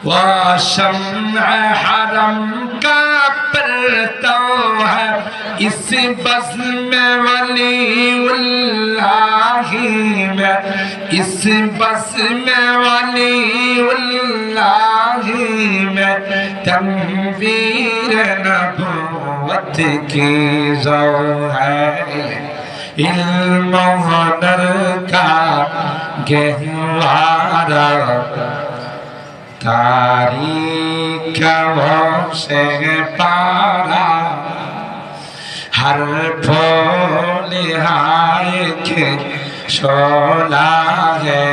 वो शम्अ हरम का परतव है, इस बज़्म वलीउल्लाही में, इस बज़्म वलीउल्लाही में तनवीर नबुव्वत की ज़ौ है। इल्म हुनर का गहवारा तारीख से पारा, हर फूल हाय के शोला है,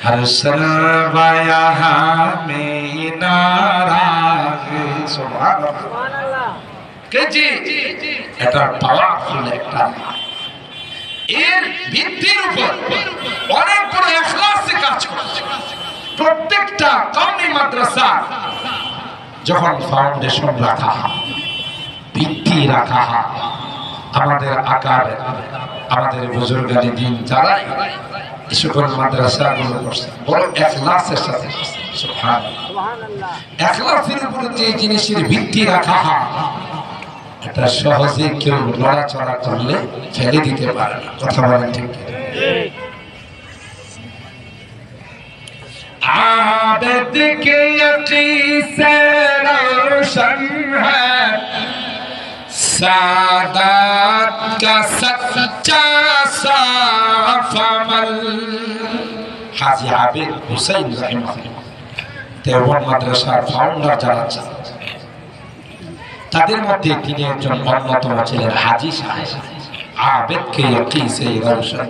हर सरवाया में नारा है। सुभान अल्लाह। কে জি এটা পাওয়ারফুল একটা এর ভিত্তির উপর অনেক বড় ইখলাসে কাজ করছে। প্রত্যেকটা কওমি মাদ্রাসা যখন ফাউন্ডেশন রাখা হয়, ভিত্তি রাখা হয়, আমাদের আকার আমাদের বুজুর্গানি দিন যারা এই সকল মাদ্রাসাগুলো করছে বড় ইখলাসের সাথে করছে। সুবহানাল্লাহ। ইখলাসের উপর যে জিনিসের ভিত্তি রাখা হয় এটা সহজে কেউ লড়াচড়া করলে ফেলে দিতে পারে না। কথা বলেন ঠিক? आबिद के यकीन से रोशन है, सादात का सच्चा साफ अमल। हाजी आबिद हुसैन रहमतुल्लाह देवबंद মাদ্রাসার ফাউন্ডার যারা তাদের মধ্যে তিনি একজন অন্যতম ছিলেন হাজী সাহেব। आबिद के यकीन से रोशन,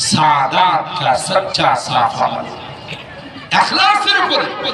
सादात का सच्चा साफ अमल। इखलासेर উপরে